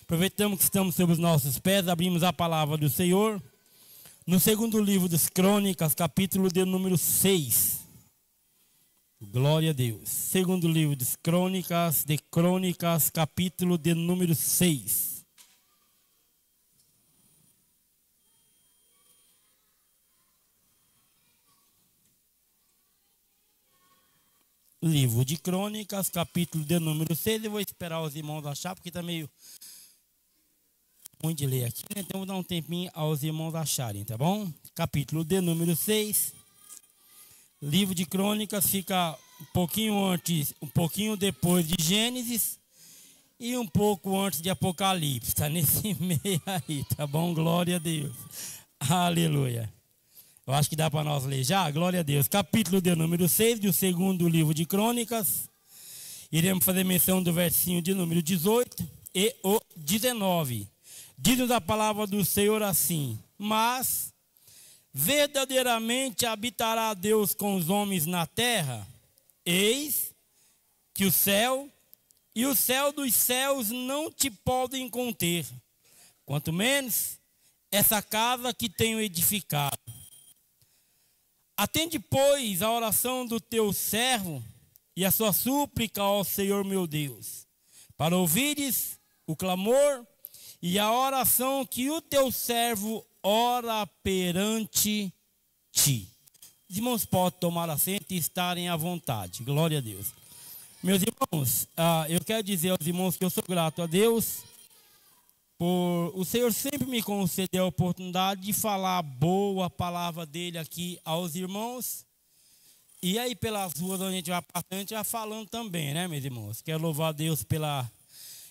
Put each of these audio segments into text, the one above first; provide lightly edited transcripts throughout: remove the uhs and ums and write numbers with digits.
Aproveitamos que estamos sobre os nossos pés, abrimos a palavra do Senhor no segundo livro das Crônicas, capítulo de número 6. Glória a Deus. Segundo livro das Crônicas, capítulo de número 6. Livro de Crônicas, capítulo de número 6. Eu vou esperar os irmãos achar, porque está meio ruim de ler aqui, né? Então vou dar um tempinho aos irmãos acharem, tá bom? Capítulo de número 6. Livro de Crônicas fica um pouquinho antes, um pouquinho depois de Gênesis e um pouco antes de Apocalipse. Está nesse meio aí, tá bom? Glória a Deus. Aleluia. Eu acho que dá para nós ler já. Glória a Deus. Capítulo de número 6 do segundo livro de Crônicas. Iremos fazer menção do versinho de número 18 e o 19. Diz-nos a palavra do Senhor assim: mas verdadeiramente habitará Deus com os homens na terra? Eis que o céu e o céu dos céus não te podem conter, quanto menos essa casa que tenho edificado. Atende, pois, a oração do teu servo e a sua súplica ao Senhor meu Deus, para ouvires o clamor e a oração que o teu servo ora perante ti. Os irmãos podem tomar assento e estarem à vontade. Glória a Deus. Meus irmãos, eu quero dizer aos irmãos que eu sou grato a Deus por o Senhor sempre me conceder a oportunidade de falar a boa palavra dele aqui aos irmãos. E aí pelas ruas onde a gente vai passando, a gente vai falando também, né, meus irmãos? Quero louvar a Deus pela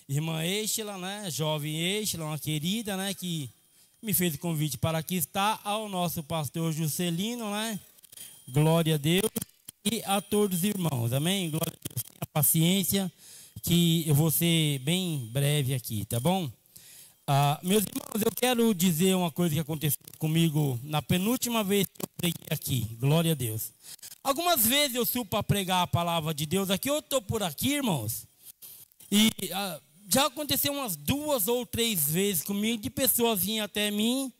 irmã Estela, né, jovem Estela, uma querida, né, que me fez o convite para aqui estar, ao nosso pastor Juscelino, né, glória a Deus, e a todos os irmãos, amém? Glória a Deus, tenha paciência, que eu vou ser bem breve aqui, tá bom? Meus irmãos, eu quero dizer uma coisa que aconteceu comigo na penúltima vez que eu preguei aqui, glória a Deus. Algumas vezes eu subo para pregar a palavra de Deus aqui, eu estou por aqui, irmãos, e já aconteceu umas 2 ou 3 vezes comigo, de pessoas virem até mim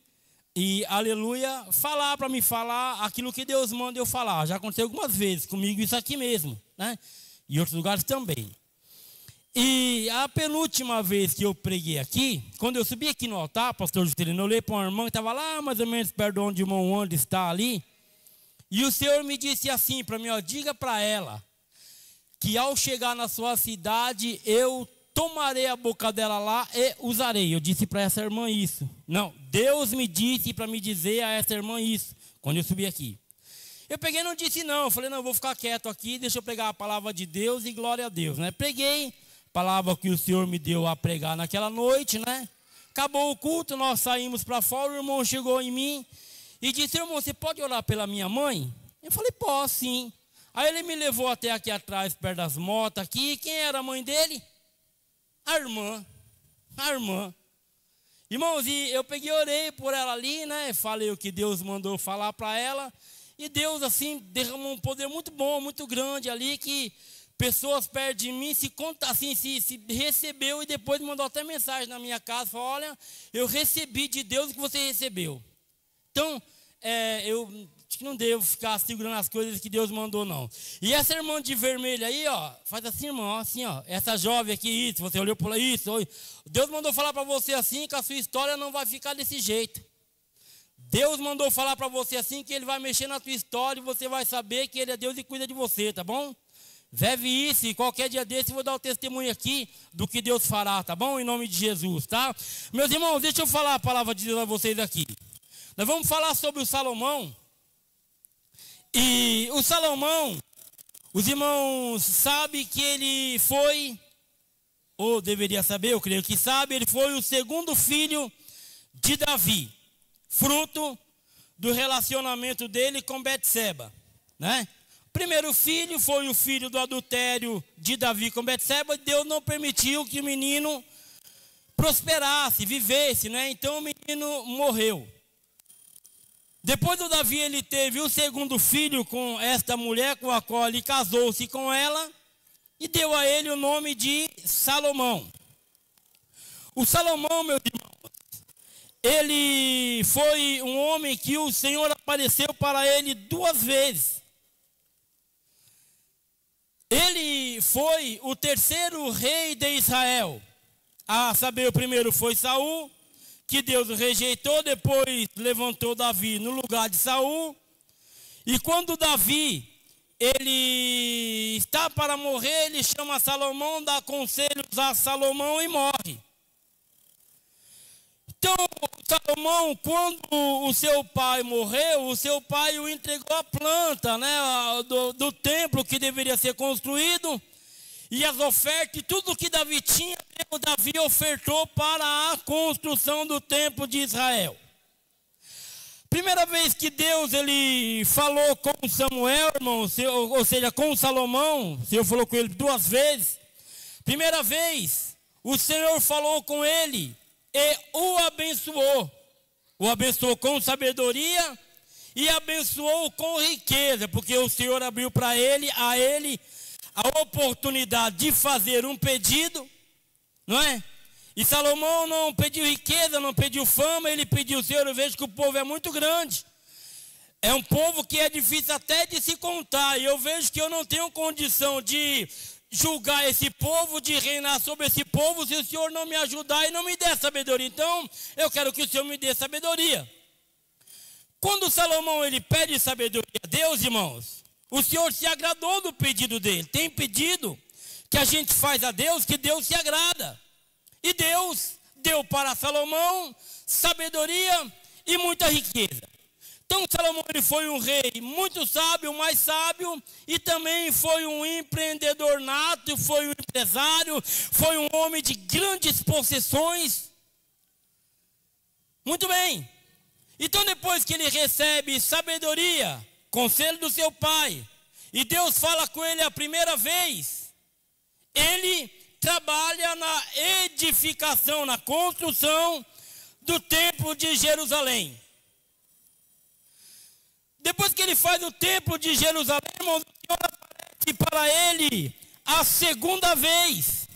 e, aleluia, falar para me falar aquilo que Deus manda eu falar. Já aconteceu algumas vezes comigo isso aqui mesmo, né? E em outros lugares também. E a penúltima vez que eu preguei aqui, quando eu subi aqui no altar, pastor Juscelino, eu olhei para uma irmã que estava lá mais ou menos perto de onde o irmão Andy está ali, e o Senhor me disse assim para mim, ó, diga para ela que ao chegar na sua cidade, eu tomarei a boca dela lá e usarei. Eu disse para essa irmã isso. Não, Deus me disse para me dizer a essa irmã isso, quando eu subi aqui. Eu peguei e não disse não, eu falei, não, eu vou ficar quieto aqui, deixa eu pregar a palavra de Deus e glória a Deus, né? Preguei a palavra que o Senhor me deu a pregar naquela noite, né? Acabou o culto, nós saímos para fora, o irmão chegou em mim e disse, irmão, você pode orar pela minha mãe? Eu falei, posso sim. Aí ele me levou até aqui atrás, perto das motas aqui. Quem era a mãe dele? A irmã. Irmãos, e eu peguei e orei por ela ali, né? Falei o que Deus mandou falar para ela. E Deus, assim, derramou um poder muito bom, muito grande ali, que pessoas perto de mim se recebeu e depois mandou até mensagem na minha casa. Falou, olha, eu recebi de Deus o que você recebeu. Então, eu acho que não devo ficar segurando as coisas que Deus mandou, não. E essa irmã de vermelho aí, ó, faz assim, irmão, ó, assim, ó. Essa jovem aqui, isso, você olhou por isso. Deus mandou falar para você assim, que a sua história não vai ficar desse jeito. Deus mandou falar para você assim, que Ele vai mexer na tua história e você vai saber que Ele é Deus e cuida de você, tá bom? Vive isso, e qualquer dia desse eu vou dar o testemunho aqui do que Deus fará, tá bom? Em nome de Jesus, tá? Meus irmãos, deixa eu falar a palavra de Deus a vocês aqui. Nós vamos falar sobre o Salomão. E o Salomão, os irmãos sabem que ele foi, ou deveria saber, eu creio que sabe, ele foi o segundo filho de Davi, fruto do relacionamento dele com Betseba, né? O primeiro filho foi o filho do adultério de Davi com Betseba, e Deus não permitiu que o menino prosperasse, vivesse, né? Então o menino morreu. Depois do Davi, ele teve o segundo filho com esta mulher com a qual ele casou-se com ela e deu a ele o nome de Salomão. O Salomão, meus irmãos, ele foi um homem que o Senhor apareceu para ele 2 vezes. Ele foi o 3º rei de Israel. A saber, o primeiro foi Saul, que Deus rejeitou, depois levantou Davi no lugar de Saul. E quando Davi, ele está para morrer, ele chama Salomão, dá conselhos a Salomão e morre. Então, Salomão, quando o seu pai morreu, o seu pai o entregou a planta, né, do templo que deveria ser construído, e as ofertas, tudo que Davi tinha, Davi ofertou para a construção do templo de Israel. Primeira vez que Deus ele falou com Samuel, irmão, ou seja, com Salomão, o Senhor falou com ele 2 vezes. Primeira vez, o Senhor falou com ele e o abençoou. O abençoou com sabedoria e abençoou com riqueza, porque o Senhor abriu para ele, a oportunidade de fazer um pedido, não é? E Salomão não pediu riqueza, não pediu fama, ele pediu: Senhor, eu vejo que o povo é muito grande. É um povo que é difícil até de se contar, e eu vejo que eu não tenho condição de julgar esse povo, de reinar sobre esse povo, se o Senhor não me ajudar e não me der sabedoria. Então, eu quero que o Senhor me dê sabedoria. Quando Salomão ele pede sabedoria a Deus, irmãos, o Senhor se agradou do pedido dele. Tem pedido que a gente faz a Deus, que Deus se agrada. E Deus deu para Salomão sabedoria e muita riqueza. Então Salomão ele foi um rei muito sábio, mais sábio, e também foi um empreendedor nato, foi um empresário, foi um homem de grandes possessões. Muito bem. Então depois que ele recebe sabedoria, conselho do seu pai, e Deus fala com ele a primeira vez, ele trabalha na edificação, na construção do templo de Jerusalém. Depois que ele faz o templo de Jerusalém, irmãos, o Senhor aparece para ele a segunda vez.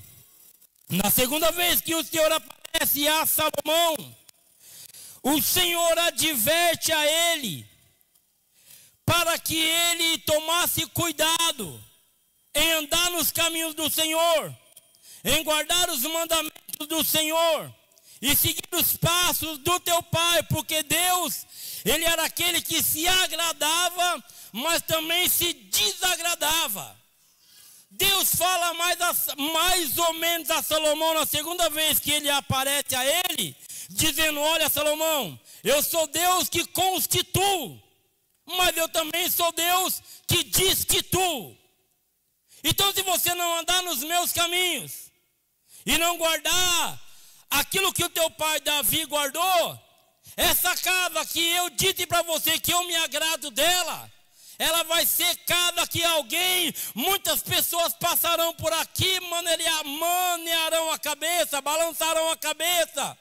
Na segunda vez que o Senhor aparece a Salomão, o Senhor adverte a ele para que ele tomasse cuidado em andar nos caminhos do Senhor, em guardar os mandamentos do Senhor e seguir os passos do teu pai, porque Deus, ele era aquele que se agradava, mas também se desagradava. Deus fala mais ou menos a Salomão na segunda vez que ele aparece a ele, dizendo: olha, Salomão, eu sou Deus que constituo, mas eu também sou Deus que destituo. Então, se você não andar nos meus caminhos e não guardar aquilo que o teu pai Davi guardou, essa casa que eu disse para você que eu me agrado dela, ela vai ser casa que muitas pessoas passarão por aqui, manearão a cabeça, balançarão a cabeça,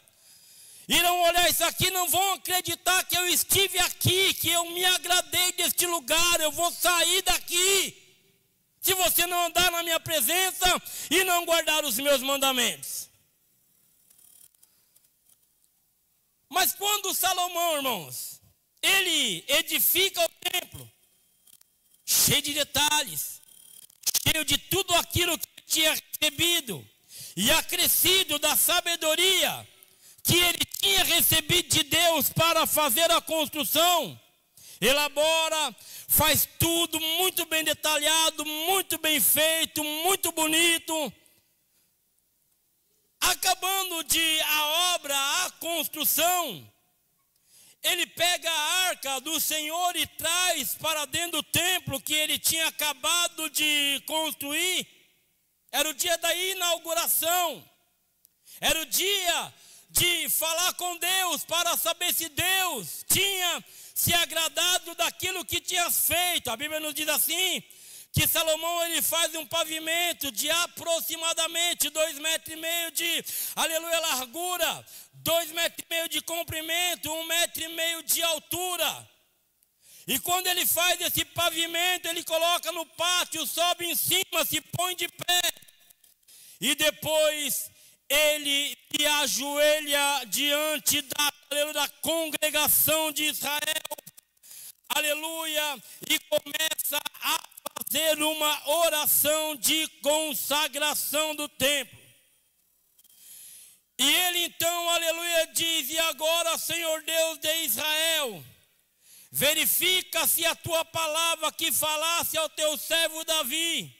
irão olhar isso aqui, não vão acreditar que eu estive aqui, que eu me agradei deste lugar, eu vou sair daqui, se você não andar na minha presença e não guardar os meus mandamentos. Mas quando Salomão, irmãos, ele edifica o templo, cheio de detalhes, cheio de tudo aquilo que tinha recebido e acrescido da sabedoria que ele tinha recebido de Deus para fazer a construção, elabora, faz tudo muito bem detalhado, muito bem feito, muito bonito. Acabando a obra, a construção, ele pega a arca do Senhor e traz para dentro do templo que ele tinha acabado de construir. Era o dia da inauguração, era o dia de falar com Deus para saber se Deus tinha se agradado daquilo que tinha feito. A Bíblia nos diz assim, que Salomão ele faz um pavimento de aproximadamente 2,5 metros de, largura, 2,5 metros de comprimento, 1,5 metros de altura. E quando ele faz esse pavimento, ele coloca no pátio, sobe em cima, se põe de pé. E depois ele se ajoelha diante da congregação de Israel, aleluia, e começa a fazer uma oração de consagração do templo. E ele então, aleluia, diz: e agora, Senhor Deus de Israel, verifica se a tua palavra que falasse ao teu servo Davi,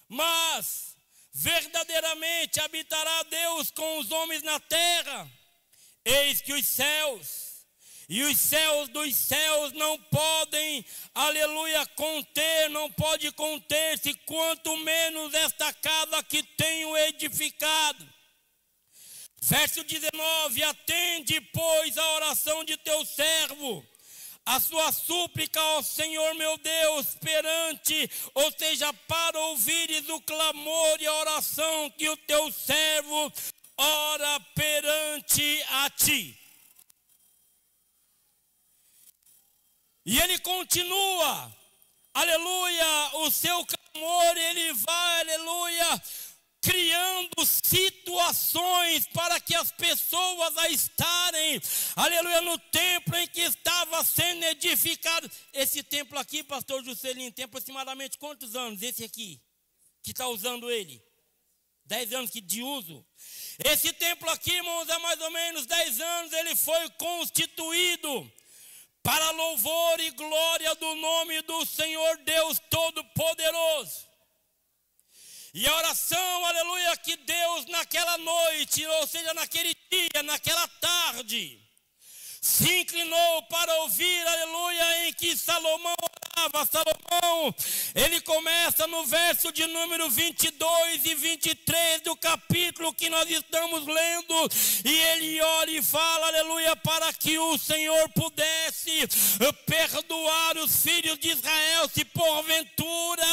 mas verdadeiramente habitará Deus com os homens na terra. Eis que os céus e os céus dos céus não podem, aleluia, não pode conter-se, quanto menos esta casa que tenho edificado. Verso 19: atende, pois, a oração de teu servo, a sua súplica ao Senhor meu Deus, ou seja, para ouvires o clamor e a oração que o teu servo ora perante a ti. E ele continua, aleluia, o seu clamor, ele vai, aleluia, criando situações para que as pessoas a estarem, aleluia, no templo em que estava sendo edificado. Esse templo aqui, pastor Juscelino, tem aproximadamente quantos anos? Esse aqui, que está usando ele? 10 anos de uso. Esse templo aqui, irmãos, há mais ou menos 10 anos, ele foi constituído para louvor e glória do nome do Senhor Deus Todo-Poderoso. E a oração, aleluia, que Deus naquela noite, ou seja, naquele dia, naquela tarde, se inclinou para ouvir, aleluia, em que Salomão orava. Salomão, ele começa no verso de número 22 e 23 do capítulo que nós estamos lendo, e ele ora e fala, aleluia, para que o Senhor pudesse perdoar os filhos de Israel, se porventura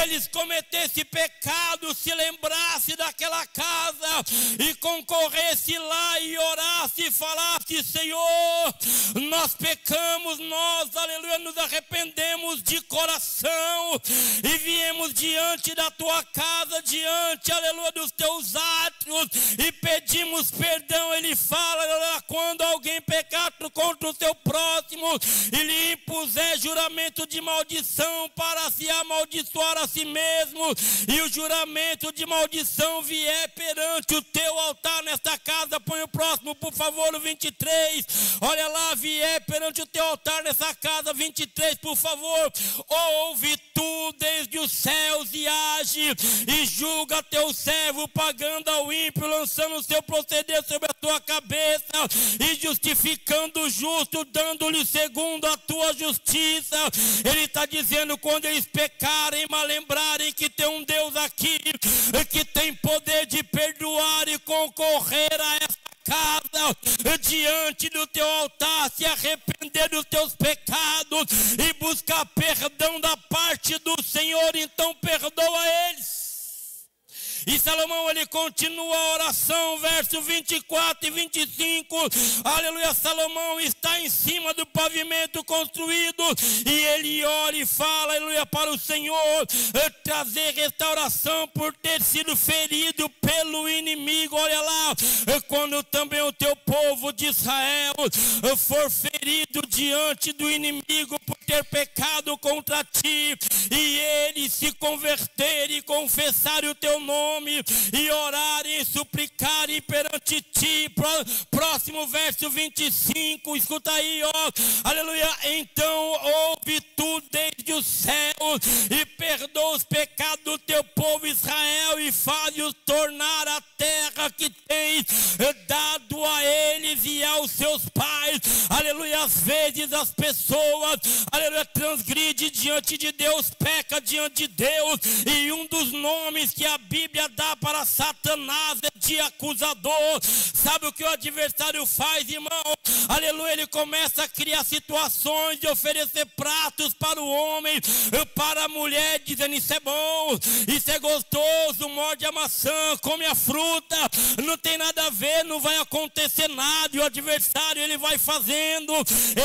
eles cometessem pecado, se lembrasse daquela casa e concorresse lá e orasse e falasse: Senhor, nós pecamos, nós, aleluia, nos arrependemos de coração e viemos diante da tua casa, diante, aleluia, dos teus átrios e pedimos perdão. Ele fala, aleluia, quando alguém pecar contra o seu próximo e lhe impuser juramento de maldição para se amaldiçoar a si mesmo, e o juramento de maldição vier perante o teu altar nesta casa, põe o próximo, por favor, o 23, olha lá, vier perante o teu altar nessa casa, 23, por favor, ouve tu desde os céus e age, e julga teu servo, pagando ao ímpio, lançando o seu proceder sobre a tua cabeça, e justificando o justo, dando-lhe segundo a tua justiça. Ele está dizendo, quando eles pecarem, mas lembrarem que tem um Deus aqui, que tem poder de perdoar e concorrer a essa casa, diante do teu altar, se arrepender dos teus pecados e buscar perdão da parte do Senhor, então perdoa eles. E Salomão, ele continua a oração, verso 24 e 25, aleluia, Salomão está em cima do pavimento construído, e ele ora e fala, aleluia, para o Senhor trazer restauração por ter sido ferido pelo inimigo. Olha lá, quando também o teu povo de Israel for ferido diante do inimigo por ter pecado contra ti, e eles se converterem e confessarem o teu nome, e orarem e suplicarem perante ti. Próximo verso 25, escuta aí, ó, aleluia, então ouve tu desde os céus e perdoa os pecados do teu povo Israel, e faz-os tornar a terra que tens dado a eles e aos seus pais. Aleluia, às vezes as pessoas, aleluia, transgride diante de Deus, peca diante de Deus, e um dos nomes que a Bíblia dá para Satanás é de acusador. Sabe o que o adversário faz, irmão? Aleluia, ele começa a criar situações de oferecer pratos para o homem, para a mulher, dizendo: isso é bom, isso é gostoso, morde a maçã, come a fruta, não tem nada a ver, não vai acontecer nada. E o adversário, ele vai fazendo,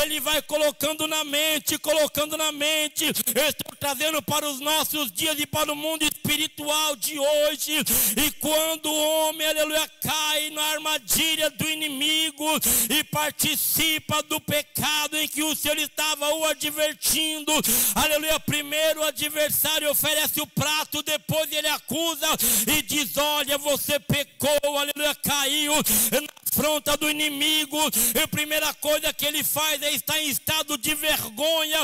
Ele vai colocando na mente, eu estou trazendo para os nossos dias e para o mundo espiritual de hoje. E quando o homem, aleluia, cai na armadilha do inimigo e participa do pecado em que o Senhor estava o advertindo, aleluia, primeiro o adversário oferece o prato, depois ele acusa e diz: olha, você pecou, aleluia, caiu na afronta do inimigo. E a primeira coisa que ele faz é estar em estado de vergonha,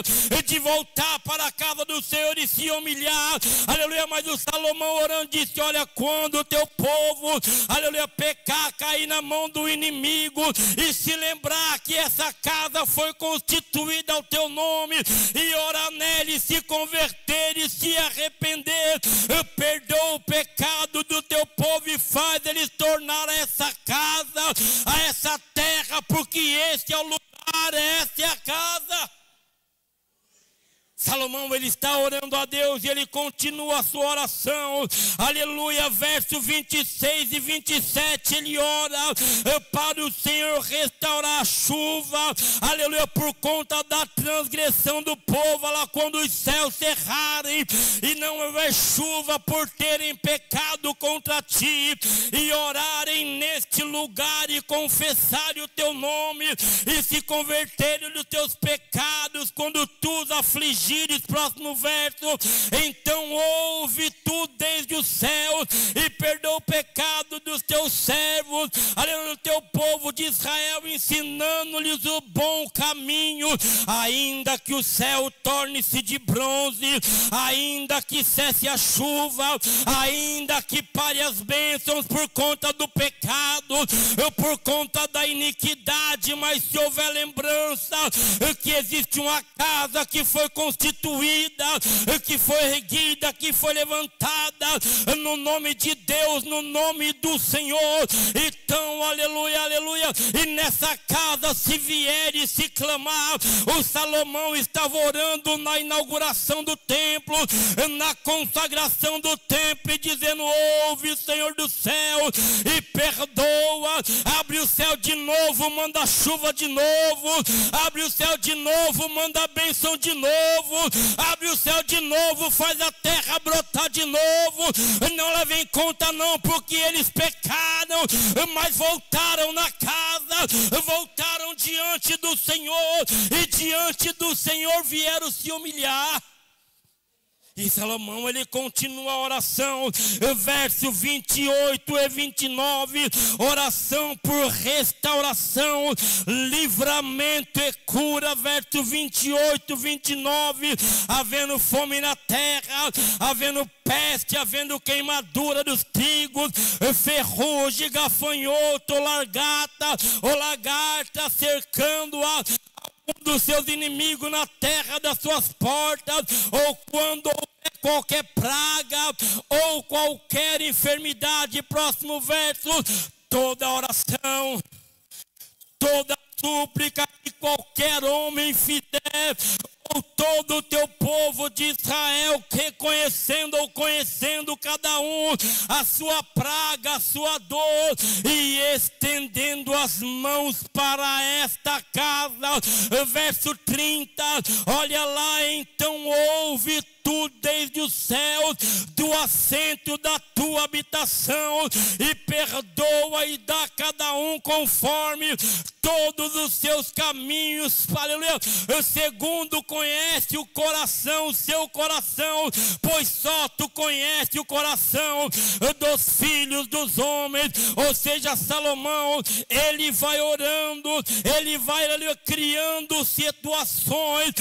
de voltar para a casa do Senhor e se humilhar, aleluia. Mas o Salomão orando disse: olha, quando o teu povo, aleluia, pecar, cair na mão do inimigo e se lembrar que essa casa foi constituída ao teu nome, e orar nele, se converter e se arrepender, perdoa o pecado do teu povo e faz eles tornar essa casa, a essa terra, porque esse é o lugar, essa é a casa. Salomão, ele está orando a Deus e ele continua a sua oração, aleluia, verso 26 e 27, ele ora para o Senhor restaurar a chuva, aleluia, por conta da transgressão do povo, lá quando os céus cerrarem e não houver chuva por terem pecado contra ti, e orarem neste lugar e confessarem o teu nome e se converterem dos teus pecados, quando tu os afligires. Próximo verso: então ouve tu desde os céus e perdoa o pecado dos teus servos, aleluia, do teu povo de Israel, ensinando-lhes o bom caminho, ainda que o céu torne-se de bronze, ainda que cesse a chuva, ainda que pare as bênçãos por conta do pecado, por conta da iniquidade, mas se houver lembrança que existe uma casa que foi constituída, que foi erguida, que foi levantada no nome de Deus, no nome do Senhor, então, aleluia, aleluia, e nessa casa se vier e se clamar, o Salomão estava orando na inauguração do templo, na consagração do templo, e dizendo: ouve, Senhor do céu, e perdoa, abre o céu de novo, manda chuva de novo, abre o céu de novo, manda a bênção de novo, abre o céu de novo, faz a terra brotar de novo. Não levem em conta não, porque eles pecaram, mas voltaram na casa, voltaram diante do Senhor, e diante do Senhor vieram se humilhar. E Salomão, ele continua a oração, verso 28 e 29, oração por restauração, livramento e cura, verso 28, 29, havendo fome na terra, havendo peste, havendo queimadura dos trigos, ferrugem, gafanhoto, lagarta cercando-a, dos seus inimigos na terra das suas portas, ou quando qualquer praga ou qualquer enfermidade. Próximo verso: toda oração, toda súplica que qualquer homem fizer, ou todo o teu povo de Israel, reconhecendo ou conhecendo cada um a sua praga, a sua dor, e estendendo as mãos para esta casa. Verso 30, olha lá: então ouve tu desde os céus, do assento da tua habitação, e perdoa e dá a cada um conforme todos os seus caminhos, aleluia, segundo conhece o coração, o seu coração, pois só tu conhece o coração dos filhos dos homens. Ou seja, Salomão, ele vai orando, ele vai, aleluia, criando situações,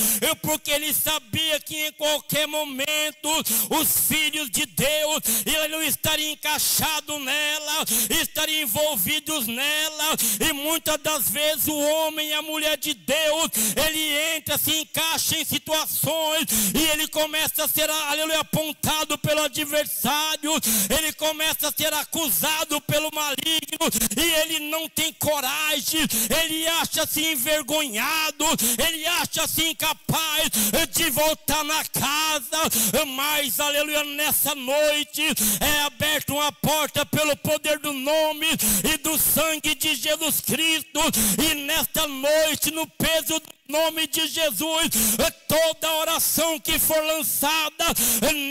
porque ele sabia que em qualquer momento os filhos de Deus, aleluia, estariam encaixados nela, estariam envolvidos nela, e muitas das vezes o homem e a mulher de Deus, ele entra, se encaixa em situações, e ele começa a ser, aleluia, apontado pelo adversário, ele começa a ser acusado pelo maligno, e ele não tem coragem, ele acha-se envergonhado, ele acha-se incapaz de voltar na casa, casa, mas aleluia, nessa noite é aberta uma porta pelo poder do nome e do sangue de Jesus Cristo, e nesta noite, no peso do nome de Jesus, toda oração que for lançada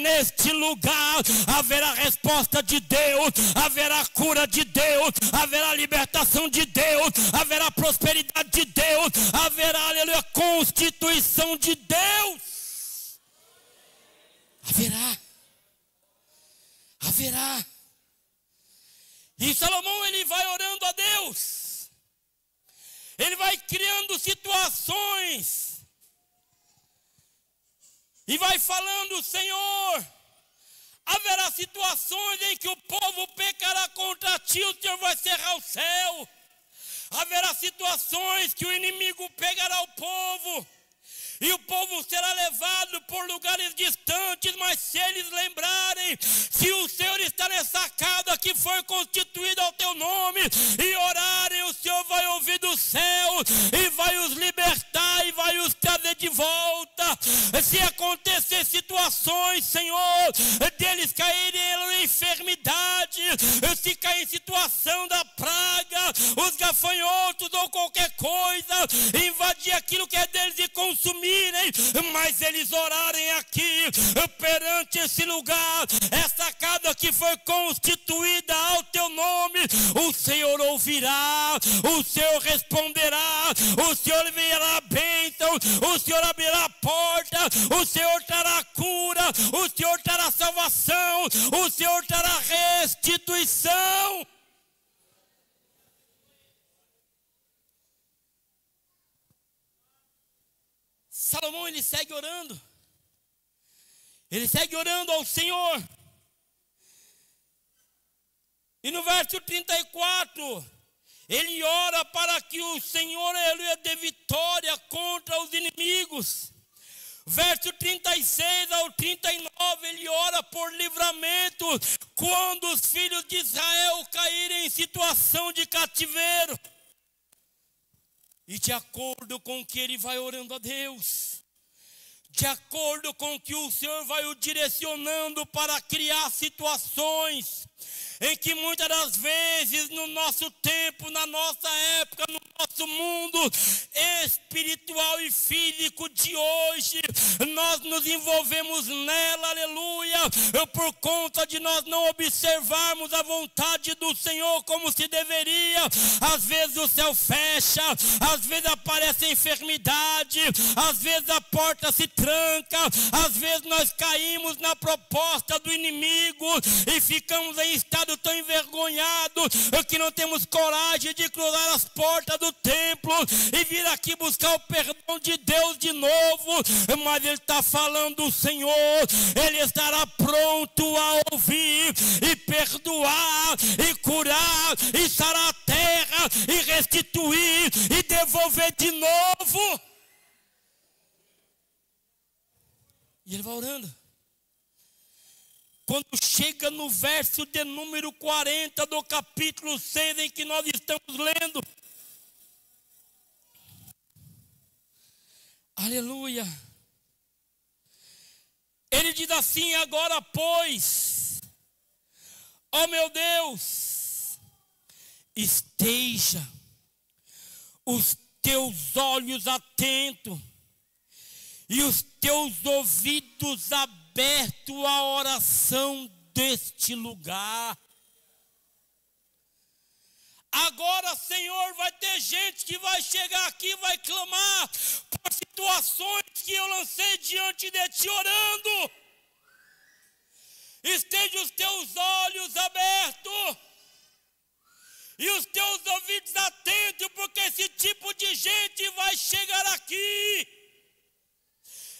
neste lugar, haverá resposta de Deus, haverá cura de Deus, haverá libertação de Deus, haverá prosperidade de Deus, haverá, aleluia, constituição de Deus. Haverá. E Salomão, ele vai orando a Deus. Ele vai criando situações e vai falando: Senhor, haverá situações em que o povo pecará contra ti, o Senhor vai cerrar o céu. Haverá situações que o inimigo pegará o povo e o povo será levado por lugares distantes, mas se eles lembrarem, se o Senhor está nessa casa que foi constituída ao teu nome, e orarem, o Senhor vai ouvir do céu e vai os libertar e vai os trazer de volta. Se acontecer situações, Senhor, deles caírem em enfermidade, se cair em situação da praga, os gafanhotos ou qualquer coisa, invadir aquilo que é deles e consumir, mas eles orarem aqui perante esse lugar, essa casa que foi constituída ao teu nome, o Senhor ouvirá, o Senhor responderá, o Senhor virá a bênção, o Senhor abrirá a porta, o Senhor trará cura, o Senhor trará salvação, o Senhor trará restituição. Salomão, ele segue orando ao Senhor, e no verso 34, ele ora para que o Senhor, ele dê vitória contra os inimigos. Verso 36 ao 39, ele ora por livramento quando os filhos de Israel caírem em situação de cativeiro. E de acordo com o que ele vai orando a Deus, de acordo com o que o Senhor vai o direcionando para criar situações em que muitas das vezes no nosso tempo, na nossa época, no nosso mundo espiritual e físico de hoje, nós nos envolvemos nela, aleluia, por conta de nós não observarmos a vontade do Senhor como se deveria. Às vezes o céu fecha, às vezes aparece a enfermidade, às vezes a porta se tranca, às vezes nós caímos na proposta do inimigo e ficamos em estado tão envergonhado que não temos coragem de cruzar as portas do templo e vir aqui buscar o perdão de Deus de novo. Mas ele está falando: o Senhor, ele estará pronto a ouvir e perdoar e curar e sarar a terra e restituir e devolver de novo. E ele vai orando. Quando chega no verso de número 40 do capítulo 6 em que nós estamos lendo, aleluia, ele diz assim: agora pois, ó meu Deus, esteja os teus olhos atentos e os teus ouvidos aberto à oração deste lugar. Agora, Senhor, vai ter gente que vai chegar aqui e vai clamar por situações que eu lancei diante de ti orando. Esteja os teus olhos abertos e os teus ouvidos atentos, porque esse tipo de gente vai chegar aqui.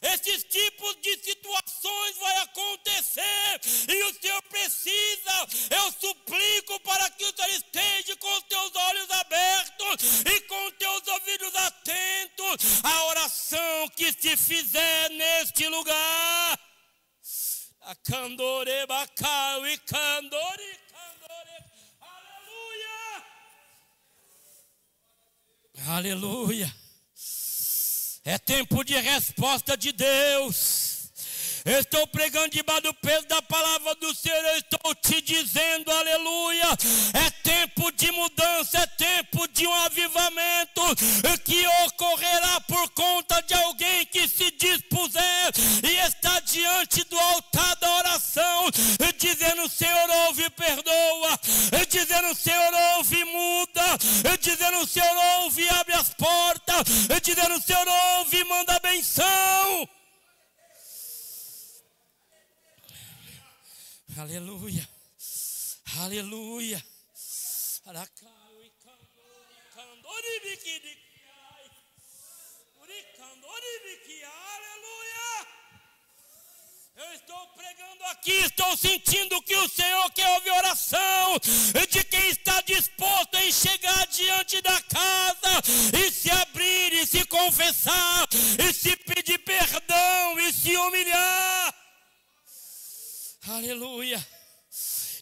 Esses tipos de situações vai acontecer e o Senhor precisa, eu suplico para que o Senhor esteja com os teus olhos abertos e com os teus ouvidos atentos à oração que se fizer neste lugar. A candore bacau e candore, aleluia, aleluia. É tempo de resposta de Deus. Eu estou pregando debaixo do peso da palavra do Senhor. Eu estou te dizendo, aleluia, é tempo de mudança, é tempo de um avivamento que ocorrerá por conta de alguém que se dispuser e está diante do altar da oração, dizendo: Senhor, ouve e perdoa, dizendo: Senhor, ouve e muda, dizendo: Senhor, ouve e abre as portas, dizendo: Senhor, ouve e manda benção. Aleluia, aleluia. Aleluia. Eu estou pregando aqui, estou sentindo que o Senhor quer ouvir oração de quem está disposto em chegar diante da casa e se abrir, e se confessar, e se pedir perdão, e se humilhar. Aleluia.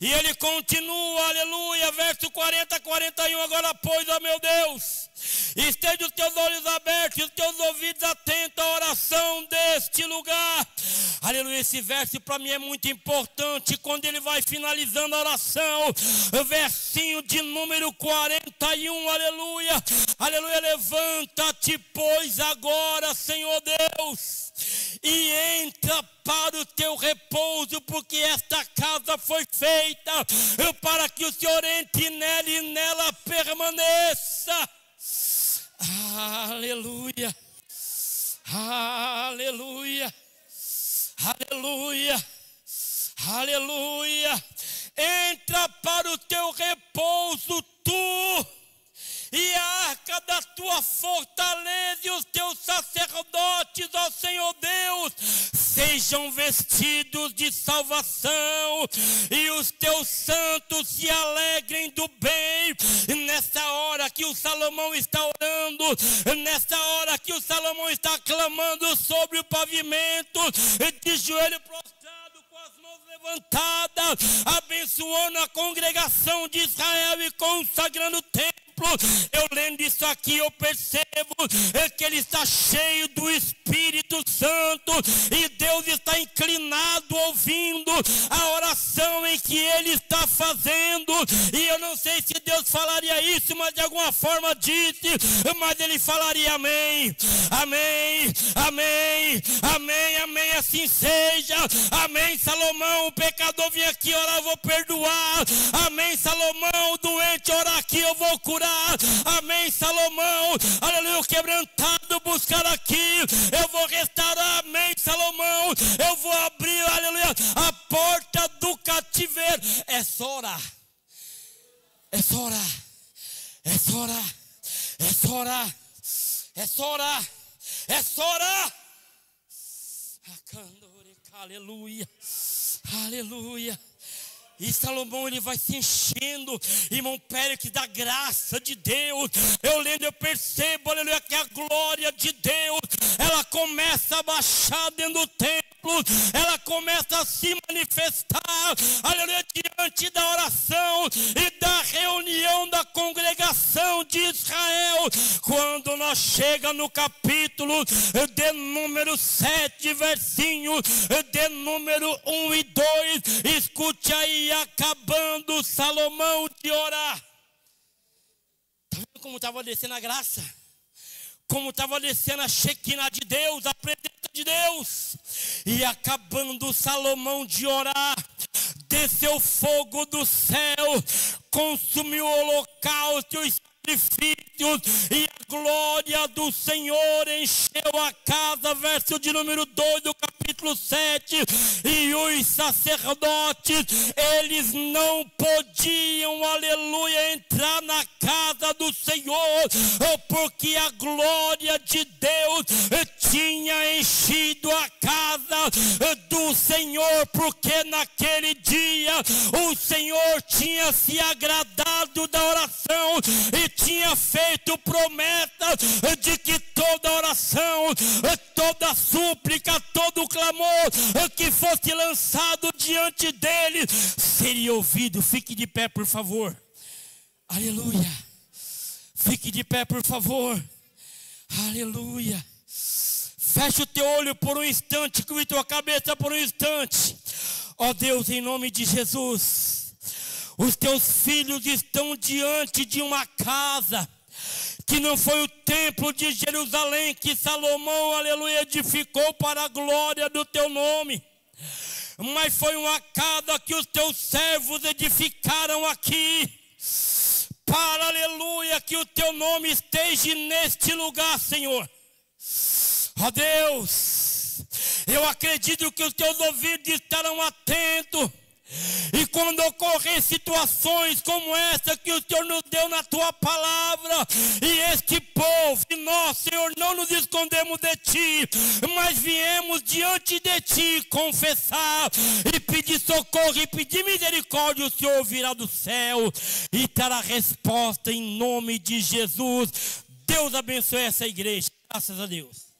E ele continua, aleluia, verso 40, 41. Agora, pois, ó meu Deus, esteja os teus olhos abertos e os teus ouvidos atentos à oração deste lugar. Aleluia, esse verso para mim é muito importante. Quando ele vai finalizando a oração, versinho de número 41, aleluia, aleluia. Levanta-te, pois, agora, Senhor Deus, e entra para o teu repouso, porque esta casa foi feita para que o Senhor entre nela e nela permaneça. Aleluia, aleluia, aleluia, aleluia. Entra para o teu repouso, tu e a arca da tua fortaleza e os teus sacerdotes, ó Senhor Deus, sejam vestidos de salvação, e os teus santos se alegrem do bem. Nessa hora que o Salomão está orando, nessa hora que o Salomão está clamando sobre o pavimento, de joelho prostrado, com as mãos levantadas, abençoando a congregação de Israel e consagrando o templo. Eu lendo isso aqui, eu percebo que ele está cheio do Espírito Santo, e Deus está inclinado ouvindo a oração em que ele está fazendo. E eu não sei se Deus falaria isso, mas de alguma forma disse, mas ele falaria amém, amém, amém, amém, amém, assim seja. Amém, Salomão, o pecador vem aqui orar, eu vou perdoar. Amém, Salomão, o doente orar aqui, eu vou curar. Amém, Salomão, aleluia, o quebrantado buscar aqui, eu vou restaurar. Amém, Salomão, eu vou abrir, aleluia, a porta do cativeiro. É só orar, é só orar, é só orar, é só orar, é só orar, é só orar. Aleluia, aleluia. E Salomão, ele vai se enchendo, irmão Pérez, da graça de Deus. Eu lendo, eu percebo, aleluia, que a glória de Deus, ela começa a baixar dentro do templo, ela começa a se manifestar, aleluia, diante da oração e da reunião da congregação de Israel. Quando nós chega no capítulo de número 7, versinho de número 1 e 2, escute aí, acabando Salomão de orar. Está vendo como estava descendo a graça? Como estava descendo a Shekinah de Deus, a presença de Deus. E acabando Salomão de orar, desceu fogo do céu, consumiu o holocausto e os sacrifícios, e a glória do Senhor encheu a casa. Verso de número 2 do capítulo 7. E os sacerdotes, eles não podiam, aleluia, entrar na casa do Senhor, porque a glória de Deus tinha enchido a casa do Senhor, porque naquele dia o Senhor tinha se agradado da oração e tinha feito promessa de que toda oração, toda súplica, todo clamor que fosse lançado diante dele seria ouvido. Fique de pé, por favor. Aleluia. Fique de pé, por favor. Aleluia. Feche o teu olho por um instante, curve tua cabeça por um instante. Ó Deus, em nome de Jesus, os teus filhos estão diante de uma casa que não foi o templo de Jerusalém que Salomão, aleluia, edificou para a glória do teu nome, mas foi uma casa que os teus servos edificaram aqui, para, aleluia, que o teu nome esteja neste lugar, Senhor. Ó Deus, eu acredito que os teus ouvidos estarão atentos, e quando ocorrer situações como essa que o Senhor nos deu na tua palavra, e este povo, e nós, Senhor, não nos escondemos de ti, mas viemos diante de ti confessar e pedir socorro e pedir misericórdia, o Senhor ouvirá do céu e terá resposta em nome de Jesus. Deus abençoe essa igreja. Graças a Deus.